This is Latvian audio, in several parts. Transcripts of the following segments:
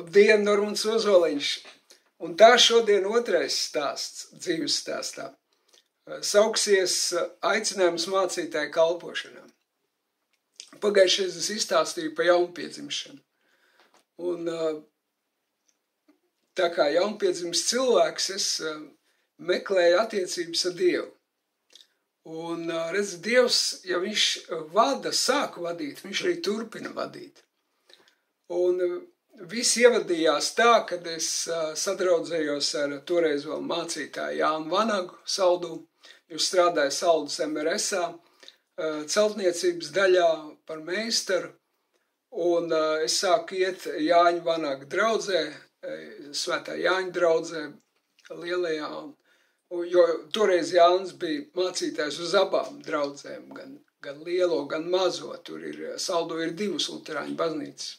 Labdien, Normunds Ozoliņš. Un tā šodien otrais stāsts dzīves stāstā sauksies aicinājums mācītāju kalpošanā. Pagājušais es izstāstīju par jaunpiedzimšanu. Un tā kā jaunpiedzimis cilvēks, es meklēju attiecības ar Dievu. Un redz, Dievs, ja viņš vada, sāka vadīt, viņš arī turpina vadīt. Un viss ievadījās tā, kad es sadraudzējos ar toreiz vēl mācītāju Jānu Vanagu Saldū. Jūs strādāju Saldus MRS-ā, celtniecības daļā par meistaru. Un es sāku iet Jāņa Vanaga draudzē, Svētā Jāņa draudzē, lielajā. Jo toreiz Jānis bija mācītājs uz abām draudzēm, gan lielo, gan mazo. Tur Saldū ir 2 luterāņu baznīcas.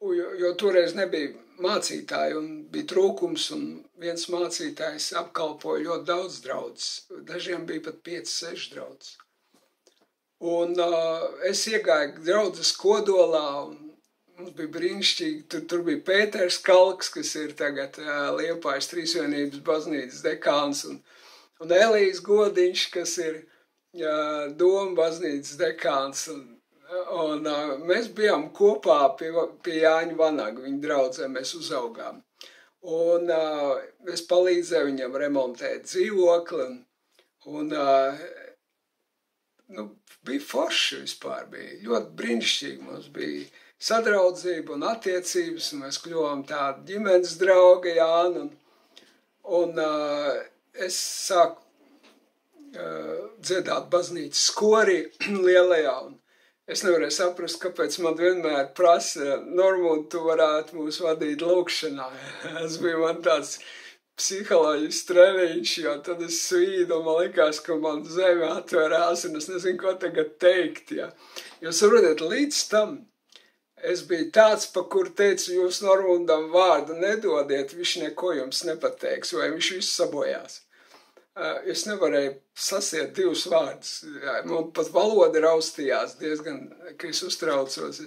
Jo toreiz nebija mācītāji un bija trūkums, un viens mācītājs apkalpoja ļoti daudz draudzes. Dažiem bija pat 5-6 draudzes. Un es iegāju draudzes kodolā, un mums bija brīnišķīgi. Tur bija Pēters Kalks, kas ir tagad Liepājas Trīsvienības baznīcas dekāns, un Elijas Godiņš, kas ir Doma baznīcas dekāns. Un mēs bijām kopā pie Jāņa Vanaga, viņa draudzē, mēs uzaugām. Un es palīdzēju viņam remontēt dzīvokli, un bija forši vispār, bija ļoti brīnišķīgi. Mums bija sadraudzība un attiecības, un mēs kļuvām tādi ģimenes draugi, Jāni. Un es sāku dziedāt baznīcas korī lielajā, un es nevarēju saprast, kāpēc man vienmēr prasa, Normund, tu varētu mūs vadīt lūkšanā. Tas bija man tāds psiholoģisks treniņš, jo tad es svīdu, un man likās, ka man zeme atverās, un es nezinu, ko tagad teikt. Ja. Jo saprotiet, līdz tam es biju tāds, pa kur teicu, jūs Normundam vārdu nedodiet, viņš neko jums nepateiks, vai viņš visu sabojās. Es nevarēju sasiet 2 vārdus. Man pat valoda raustījās diezgan, ka es uztraucos.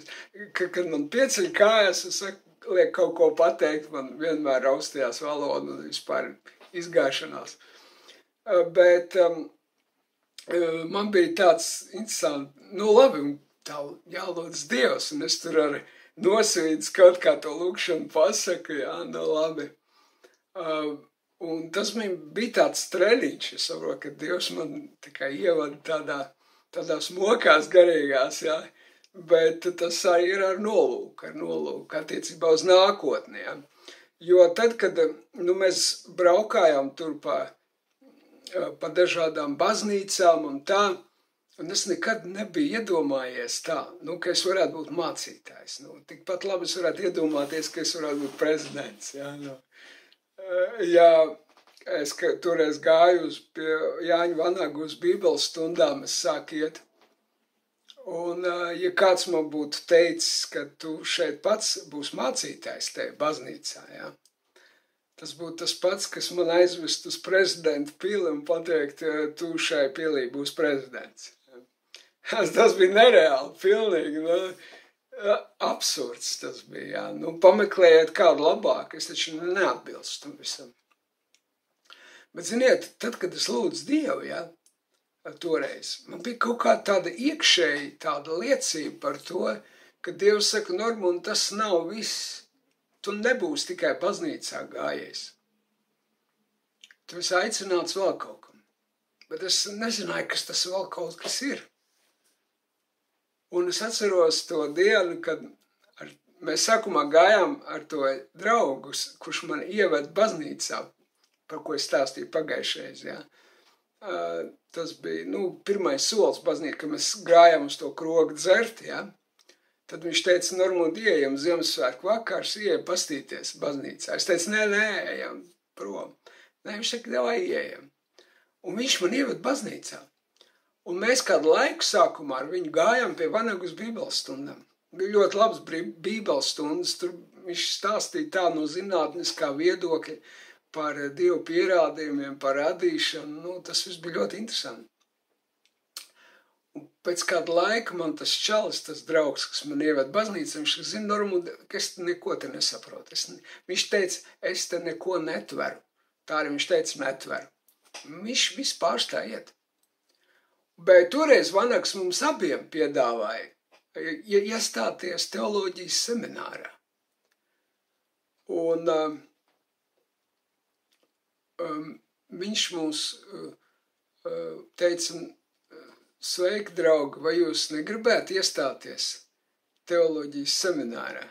Kad man pieceļ kājas, es liek kaut ko pateikt, man vienmēr raustījās valoda un vispār izgāšanās. Bet man bija tāds interesants, labi, tā jālūdz Dievs, un es tur arī nosvīdis kaut kā to lūkšanu pasaku, labi. Un tas bija tāds treniņš, es saprotu, ka Dievs man tikai ievada tādās mokās garīgās, ja? Bet tas arī ir ar nolūku attiecībā uz nākotni. Ja? Jo tad, kad mēs braukājām tur pa dažādām baznīcām un tā, un es nekad nebiju iedomājies tā, ka es varētu būt mācītājs. Tikpat labi es varētu iedomāties, ka es varētu būt prezidents. Ja? Ja es toreiz gāju pie Jāņa Vanaga uz bībeles stundām, es sāku iet. Un, ja kāds man būtu teicis, ka tu šeit pats būs mācītājs te baznīcā, ja? Tas būtu tas pats, kas man aizvest uz prezidenta pili un pateikt, tu šai pilī būs prezidents. Ja? Tas bija nereāli, pilnīgi, absurds tas bija, jā. Pameklējiet kādu labāku, es taču neatbilstu tam visam. Bet, ziniet, tad, kad es lūdzu Dievu, jā, toreiz, man bija kaut kā tāda iekšēji tāda liecība par to, ka Dievs saka, Normund, tas nav viss. Tu nebūsi tikai baznīcā gājies. Tu esi aicināts vēl kaut kam. Bet es nezināju, kas tas vēl kaut kas ir. Un es atceros to dienu, kad mēs sākumā gājām ar to draugu, kurš man ieved baznīcā, par ko es stāstīju pagājušreiz. Ja. Tas bija pirmais solis baznīcā, kad mēs gājām uz to krogu dzert. Ja. Tad viņš teica, Normund, ieejam Ziemassvētku vakars, ieejam pastīties baznīcā. Es teicu, nē, ejam prom. Nē, viņš teica, davai ieejam. Un viņš man ieved baznīcā. Un mēs kādu laiku sākumā ar viņu gājām pie Vanagas bībeles stundām. Bija ļoti labs bībeles stundas, tur viņš stāstīja tā no zinātniskā viedokļa par Dievu pierādījumiem, par radīšanu. Tas viss bija ļoti interesanti. Un pēc kāda laika man tas čalis, tas draugs, kas man ieved baznīcā, viņš zina, Normund, ka es neko te nesaprotu. Viņš teica, es te neko netveru. Tā arī viņš teica, netveru. Viņš viss pārstāja iet. Bet toreiz Vanags mums abiem piedāvāja iestāties teoloģijas seminārā. Un viņš mums teica, sveiki, draugi, vai jūs negribētu iestāties teoloģijas seminārā?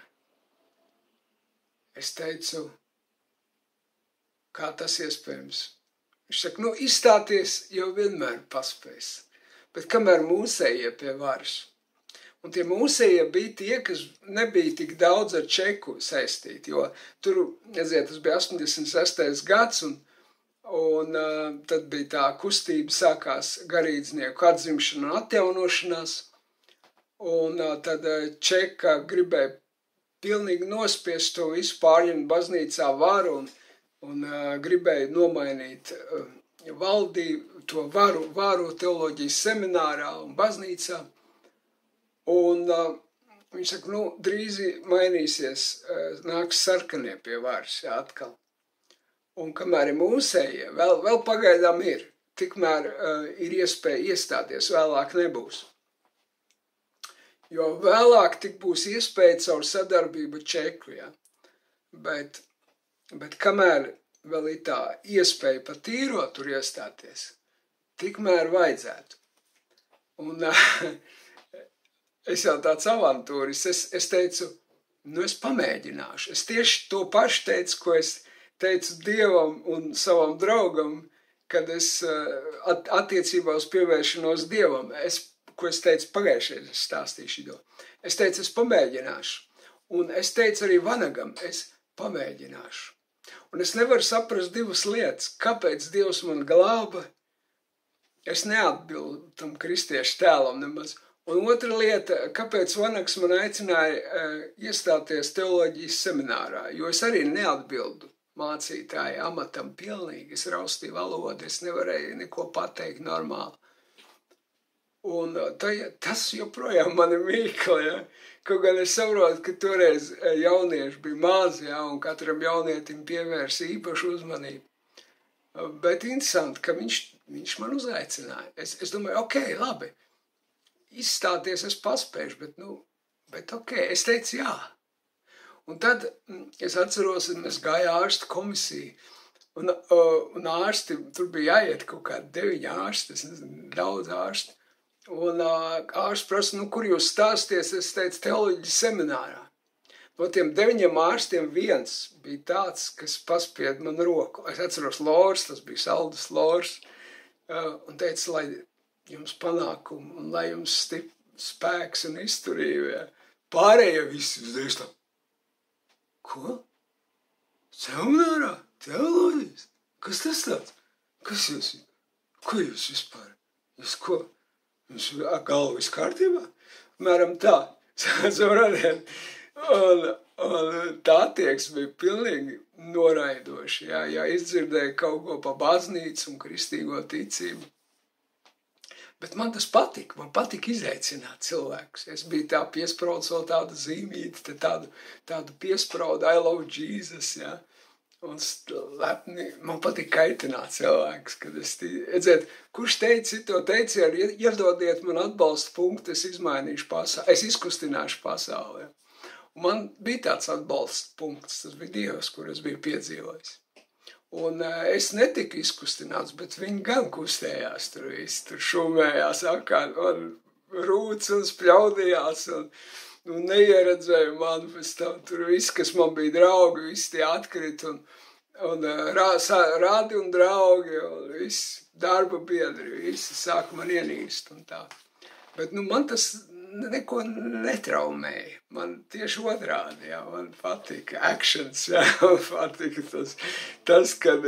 Es teicu, kā tas iespējams? Viņš saka, izstāties jau vienmēr paspēs, bet kamēr mūsējie pie varas. Un tie mūsējie bija tie, kas nebija tik daudz ar Čeku saistīti, jo tur, redziet, tas bija 86. gads, un tad bija tā kustība, sākās garīdznieku atzimšana un atjaunošanās, un tad Čeka gribēja pilnīgi nospiest to visu, pārņemt baznīcā varu un gribēja nomainīt valdību, to varu teoloģijas seminārā un baznīcā. Un viņš saka, drīz mainīsies, nāks sarkanie pie varas, atkal. Un kamēr ir mūsējie, vēl pagaidām ir, tikmēr ir iespēja iestāties, vēlāk nebūs. Jo vēlāk tik būs iespēja caur sadarbību Čeku, ja. Bet kamēr vēl ir tā iespēja pa tīro tur iestāties, tikmēr vajadzētu. Un es jau tāds avantūris, es teicu, es pamēģināšu. Es tieši to pašu teicu, ko es teicu Dievam un savam draugam, kad es attiecībā uz pievēršanos Dievam, ko es teicu pagājušajā, es stāstīšu to. Es teicu, es pamēģināšu. Un es teicu arī Vanagam, es pamēģināšu. Un es nevaru saprast divas lietas, kāpēc Dievs man glāba. Es neatbildu tam kristiešu tēlam nemaz. Un otra lieta, kāpēc Vanags man aicināja iestāties teoloģijas seminārā, jo es arī neatbildu mācītāju amatam pilnīgi, es raustīju valodu, es nevarēju neko pateikt normāli. Un tas joprojām mani mīkla, ja? Kaut gan es saprotu, ka toreiz jaunieši bija mazi, ja? Un katram jaunietim pievērs īpašu uzmanību. Bet interesanti, ka viņš man uzaicināja. Es domāju, ok, labi. Izstāties es paspēšu, bet ok, es teicu jā. Un tad es atceros, ka mēs gāja ārstu komisiju, un ārsti, tur bija jāiet kaut kādi 9 ārsti, es nezinu, daudz ārsti. Un ārsts prasa, kur jūs stāsties, es teicu, teoloģijas seminārā. No tiem 9 ārstiem viens bija tāds, kas paspied man roku. Es atceros Lors, tas bija Saldus Lors, un teica, lai jums panākumu un lai jums spēks un izturība. Ja. Pārējie visi uzreiz tā. Ko? Seminārā? Teoloģijas? Kas tas tāds? Kas jūs? Ko jūs vispār? Jūs ko? Jums galva viss kārtībā? Mēram tā. Un tā attieksme bija pilnīgi noraidoša. Ja izdzirdēju kaut ko pa baznīcu un kristīgo ticību. Bet man tas patika, man patika izaicināt cilvēkus. Es biju tā piespraudis vēl tādu zīmīti, tādu piespraudu I love Jesus, ja. Un lepni, man patika kaitināt cilvēkus, kad redzēt, kurš teica to teicienu, iedodiet man atbalsta punktu, es izmainīšu pasauli, es izkustināšu pasauli, ja. Un man bija tāds atbalsta punkts, tas bija Dievs, kur es biju piedzīvojis. Un es netiku izkustināts, bet viņi gan kustējās tur visi, tur šumējās apkārt, un rūc un spļaudījās, un neieredzēja mani pēc tam, tur viss, kas man bija draugi, visi tie atkrīt, un rādi un draugi, un visi darba biedri, visi sāka man ienīst un tā. Bet, man tas neko netraumēja. Man tieši otrādi, jā, man patika actions, jā, man patika tas kad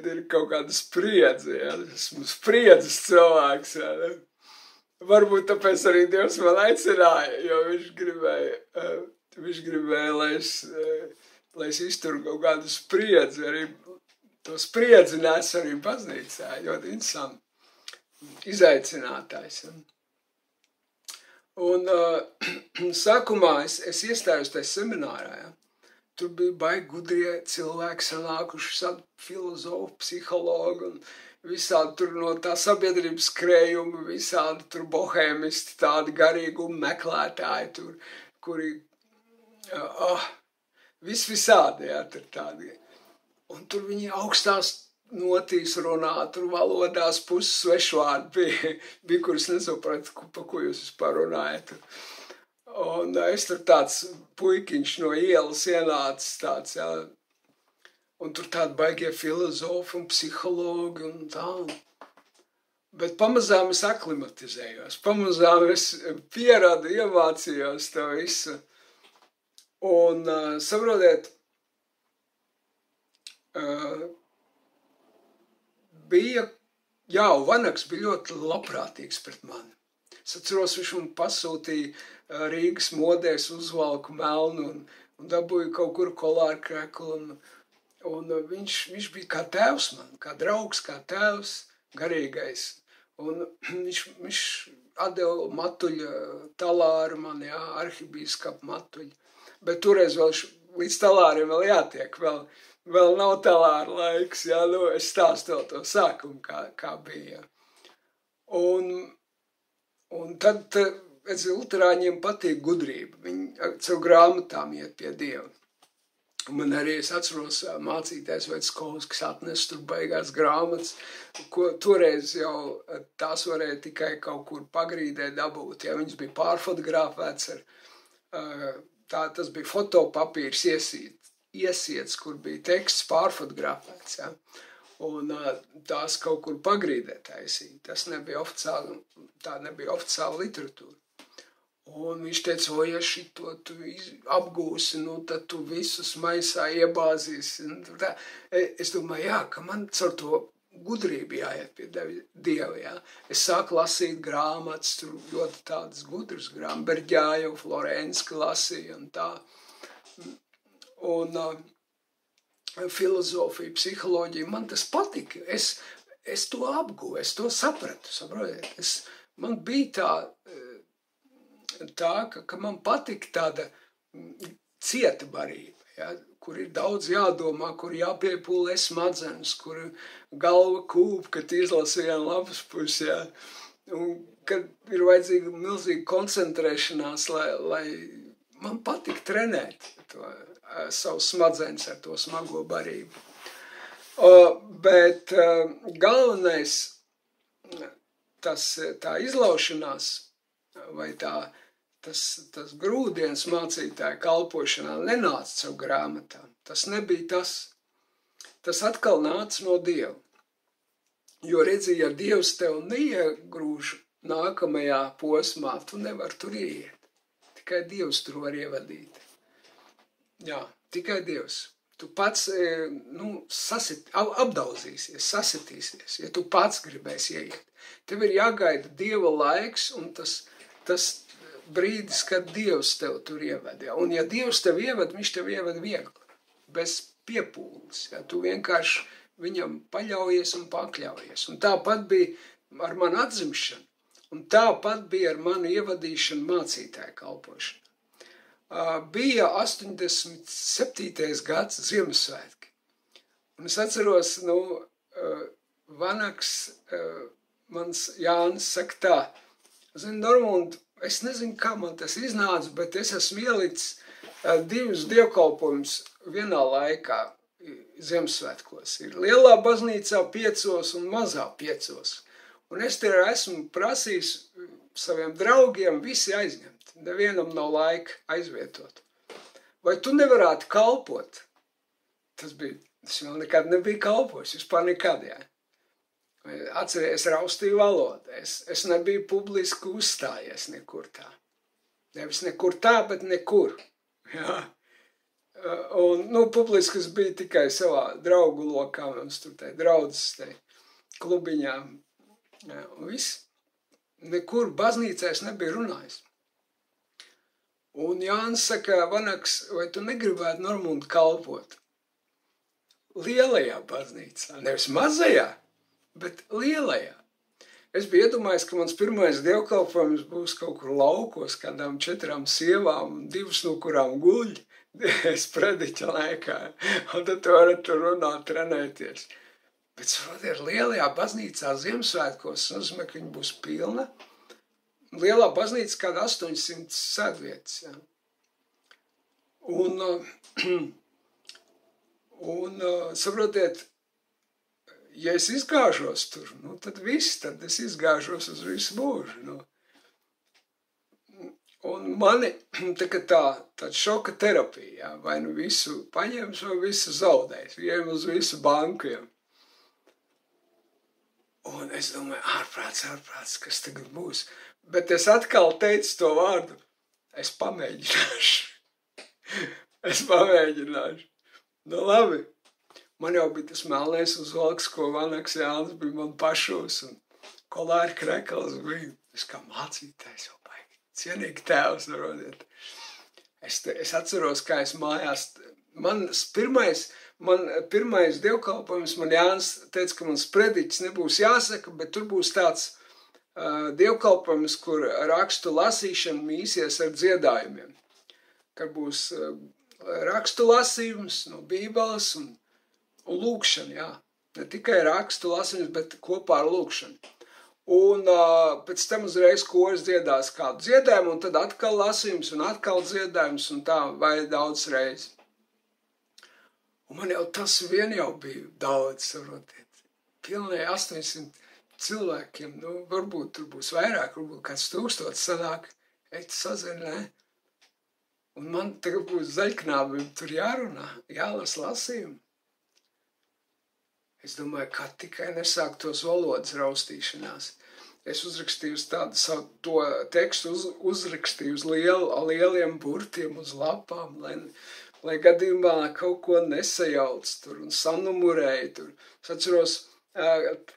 ir kaut kāda spriedze, jā, esmu spriedzes cilvēks, jā. Varbūt tāpēc arī Dievs man aicināja, jo viņš gribēja, lai es izturu kaut kādu spriedzi, arī to spriedzi nes arī baznīcā, ļoti interesanti, izaicinātājs, jā. Un sākumā es iestājos tajā seminārā, ja. Tur bija baigi gudrie cilvēki sanākuši, filozofi, psihologi un visādi tur no tā sabiedrības skrējumi, visādi tur bohēmisti, tādi garīgumi meklētāji tur, kuri, visādi, ja, tur tādi. Un tur viņi augstās notīs runā, tur valodās puses svešvārdi bija, kuras nesapratu, pa ko jūs vispār runājat. Un es tur tāds puikiņš no ielas ienācis tāds, jā, un tur tādi baigie filozofi un psihologi un tā. Bet pamazām es aklimatizējos, pamazām es pieradu, iemācījos to visu. Un saprotiet, Vanaks bija ļoti labprātīgs pret mani. Es atceros, viņš man pasūtīja Rīgas modēs uzvalku melnu un dabūju kaut kur kolārkreklu. Un viņš bija kā tēvs man, kā draugs, kā tēvs, garīgais. Un viņš atdeva Matuļa talāru man, jā, arhibīskapa Matuļa. Bet toreiz vēl līdz talāriem vēl jātiek, vēl nav talāra laiks, jā, nu, es stāstu vēl to sākumu, kā bija. Un tad, es luterāņiem patīk gudrība, viņi caur grāmatām iet pie Dieva. Man arī, es atceros, mācītājs Veckovskis atnes tur baigās grāmatas, ko toreiz jau tās varēja tikai kaut kur pagrīdē dabūt, ja viņas bija pārfotografēts tas bija fotopapīrs iesiets, kur bija teksts pārfotografēts, ja. Un tās kaut kur pagrīdē taisīja. Tas nebija tā nebija oficiāla literatūra. Un viņš teica, ja šito tu apgūsi, nu tad tu visus maisā iebāzīsi. Es domāju, jā, ka man caur to gudrību jāiet pie Dieva, jā. Es sāku lasīt grāmatas, tur ļoti tādas gudras grāmatas, Berģāju, Florenski lasīja un tā. Un filozofija, psiholoģija, man tas patika. Es to apguvu, es to sapratu, saprotiet. Man bija tā ka man patika tāda cieta barība, ja, kur ir daudz jādomā, kur jāpiepūlē smadzenes, kur galva kūp, kad izlasa vienu lapas pusi, ja, un kad ir vajadzīga milzīga koncentrēšanās, lai man patika trenēt savus smadzenes ar to smago barību. Bet galvenais tā izlaušanās vai tas grūdienis mācītāja kalpošanā nenāca caur grāmatām. Tas nebija tas. Tas atkal nāca no Dieva. Jo redzi, ja Dievs tev neiegrūž nākamajā posmā, tu nevar tur ieiet. Tikai Dievs tur var ievadīt. Jā, tikai Dievs. Tu pats apdauzīsies, sasitīsies, ja tu pats gribēsi ieiet. Tev ir jāgaida Dieva laiks un tas brīdis, kad Dievs tev tur ieved. Ja? Un ja Dievs tev ieved, viņš tev ieved viegli, bez piepūles. Ja? Tu vienkārši viņam paļaujies un pakļaujies. Un tāpat bija ar manu atzimšanu, un tāpat bija ar manu ievadīšanu mācītāju kalpošanu. Bija 87. gads Ziemassvētki. Un es atceros, Vanaks, mans Jānis saka tā, zini, Normund, es nezinu, kā man tas iznāca, bet es esmu ielicis 2 dievkalpojumus vienā laikā Ziemassvētkos. Ir lielā baznīcā 5 un mazā 5. Un es te esmu prasījis saviem draugiem visi aizņemt. Nevienam nav laika aizvietot. Vai tu nevarētu kalpot? Tas vēl nekad nebija kalpojis, vispār nekad, jā. Atceries, raustīju valodu. Es nebiju publiski uzstājies nekur tā. Nevis nekur tā, bet nekur. Jā. Un, publiski es biju tikai savā draugu lokā, mums tur tai draudzes, tai klubiņā. Jā, un viss. Nekur baznīcā es nebiju runājis. Un Jānis saka, Vanaks, vai tu negribētu Normund kalpot? Lielajā baznīcā, nevis mazajā, bet lielajā. Es biju iedomājies, ka mans pirmais dievkalpojums būs kaut kur laukos, kādām 4 sievām, 2 no kurām guļ. Es prediķa laikā, un tad tu varat tur runāt, trenēties. Bet, saprotiet, lielajā baznīcā Ziemassvētkos nozīmē, ka viņa būs pilna. Lielā baznīca kāda 800 sēdvietas, ja. Un saprotiet, ja es izgāžos tur, nu, tad viss, tad es izgāžos uz visu mūžu, nu. Un mani tāda šoka terapija, ja, vai nu visu paņems, vai visu zaudēs, ejam uz visu banku, ja. Un es domāju, ārprāts, kas tagad būs. Bet es atkal teicu to vārdu, es pamēģināšu. Es pamēģināšu. Nu labi, man jau bija tas melnais uzvalks, ko Vanaks Jānis bija man pašos, un kolāri krekals bija. Es kā mācītājs jau baigi. Cienīgi tēvs, varodiet. Es atceros, kā es mājās, man pirmais dievkalpojums, man Jānis teica, ka mans prediķis nebūs jāsaka, bet tur būs tāds dievkalpojums, kur rakstu lasīšana mīsies ar dziedājumiem. Kad būs rakstu lasījums no Bībeles un lūkšana, jā. Ne tikai rakstu lasījums, bet kopā ar lūkšanu. Un pēc tam uzreiz koris dziedās kādu dziedājumu, un tad atkal lasījums un atkal dziedājums, un tā vai daudz reizi. Un man jau tas vien jau bija daudz, saprotiet. Pilnēji 800 cilvēkiem, nu, varbūt tur būs vairāk, varbūt kāds 1000 sanāk, tu sazini, ne? Un man tagad būs zaļknābim tur jārunā, jālas lasījumu. Es domāju, kā tikai nesāktos valodas raustīšanās. Es uzrakstīju tādu savu to tekstu, uzrakstīju uz lieliem burtiem, uz lapām, lai gadījumā kaut ko nesajauc tur un sanumurēju tur. Es atceros,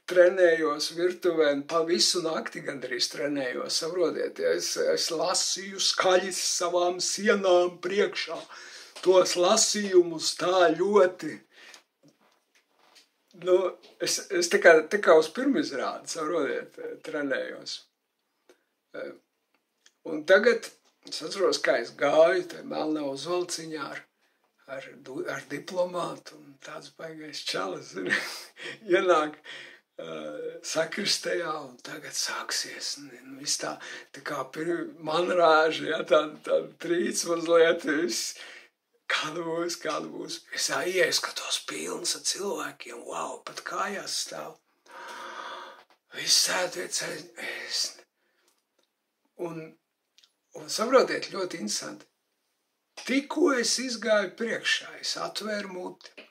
trenējos virtuvē un pa visu nakti gandrīz trenējos, saprotiet, ja es lasīju skaļi savām sienām priekšā, tos lasījumus tā ļoti. Nu, es tā kā uz pirmizrādi, saprotiet, trenējos. Un tagad es atceros, kā es gāju, tā melnā uzvalciņā ar diplomātu un tāds baigais čalis, zini, ienāk sakristējā un tagad sāksies. Un viss tā kā manrāži, ja, tā trīc mazliet, viss. Kāda būs. Es ieskatos pilns ar cilvēkiem, wow, pat kājās stāv. Viss sēdvietas ēst. Un saprotiet, ļoti interesanti. Tikko es izgāju priekšā, es atvēru muti.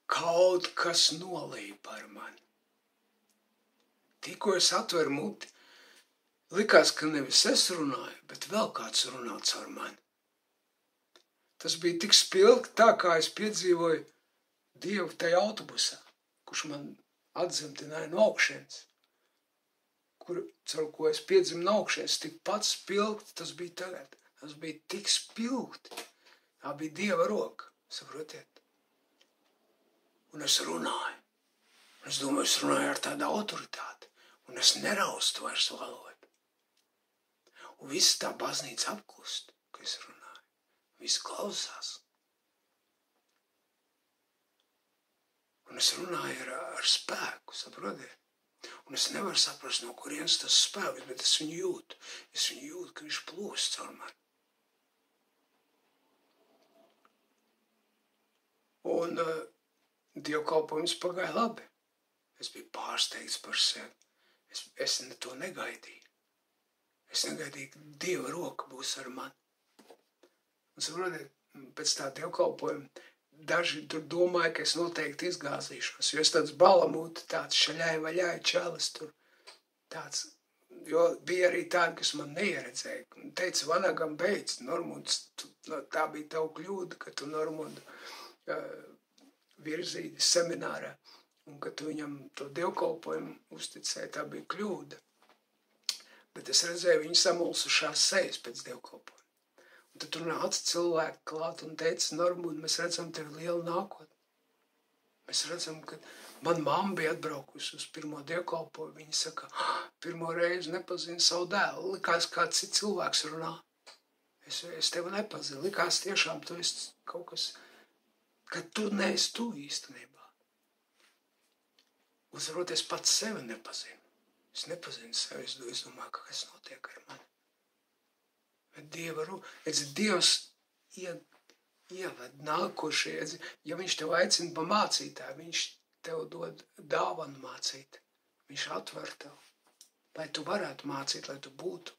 Kaut kas nolīja par mani. Tikko es atvēru muti, likās, ka nevis es runāju, bet vēl kāds runā caur mani. Tas bija tik spilgti, tā kā es piedzīvoju Dievu tajā autobusā, kurš man atzemtināja no augšienes, caur ko es piedzimu no augšienes, tik pats spilgti tas bija tagad. Tas bija tik spilgti. Tā bija Dieva roka, saprotiet. Un es runāju. Es domāju, es runāju ar tādu autoritāti, un es neraustu vairs valodu. Un viss tā baznīca apklust, ka es runāju. Viss klausās. Un es runāju ar spēku, saprotiet? Un es nevaru saprast, no kurienes tas spēks, bet es viņu jūtu. Es viņu jūtu, ka viņš plūst caur mani. Un dievkalpojums pagāja labi. Es biju pārsteigts par sevi. Es to negaidīju. Es negaidīju, ka Dieva roka būs ar mani. Un saprotiet, pēc tā dievkalpojuma daži tur domāja, ka es noteikti izgāzīšos, jo es tāds balamūti, tāds šaļai vaļai čalis tur, tāds, jo bija arī tādi, kas man neieredzēja, un teica, Vanagam beidz, Normunds, tā bija tavu kļūda, ka tu Normundu virzīji seminārā, un ka tu viņam to dievkalpojumu uzticēji, tā bija kļūda. Bet es redzēju viņu samulsušās sejas pēc dievkalpojuma. Un tad tur nāca cilvēki klāt un teica, Normund, mēs redzam tevi lielu nākotni. Mēs redzam, ka Man mamma bija atbraukusi uz pirmo dievkalpojumu. Viņa saka, pirmo reizi nepazinu savu dēlu. Likās, kāds cits cilvēks runā. Es tevi nepazinu. Likās tiešām, tu esi kaut kas, ka tu neesi tu īstenībā. Uzvarot, es pats sevi nepazinu. Es nepazinu sevi. Es domāju, ka kas notiek ar mani. Bet Dievs ieved nākošie. Ja viņš tev aicina pa mācītāju, viņš tev dod dāvanu mācīt. Viņš atver tev, lai tu varētu mācīt, lai tu būtu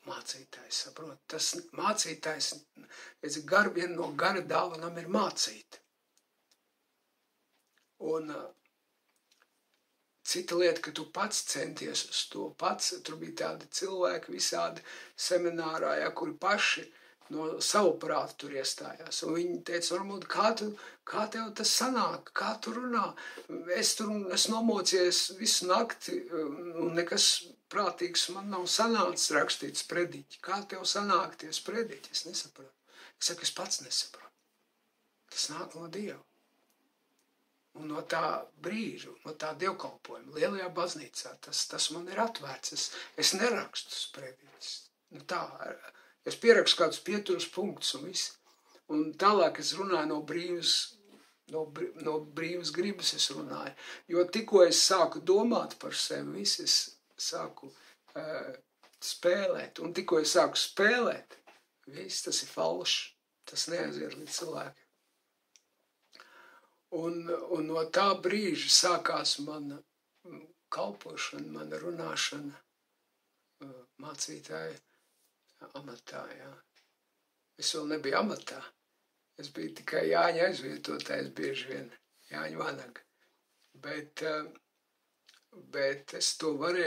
mācītājs, saprot. Tas mācītājs, viena no gara dāvanām ir mācīt. Un cita lieta, ka tu pats centies uz to pats. Tur bija tādi cilvēki visādi seminārā, kuri paši no savu prātu tur iestājās. Un viņi teica, Normund, kā tev tas sanāk, kā tu runā? Es nomocies visu nakti, un nekas prātīgs man nav sanācis rakstīts prediķi. Kā tev sanākties prediķi? Es nesaprotu. Es saku, es pats nesaprotu. Tas nāk no Dieva. Un no tā brīža, no tā dievkalpojuma, lielajā baznīcā, tas man ir atvērts. Es nerakstu sprediķis. Nu tā, es pierakstu kādus pieturas punktus un viss. Un tālāk es runāju no brīvas gribas es runāju. Jo tikko es sāku domāt par sevi, es sāku spēlēt. Un tikko es sāku spēlēt, viss tas ir falšs. Tas neaiziet līdz cilvēkiem. Un no tā brīža sākās mana kalpošana, mana runāšana mācītāja amatā. Jā. Es vēl nebiju amatā. Es biju tikai Jāņa aizvietotājs bieži vien, Jāņa Vanaga. Bet es to varēju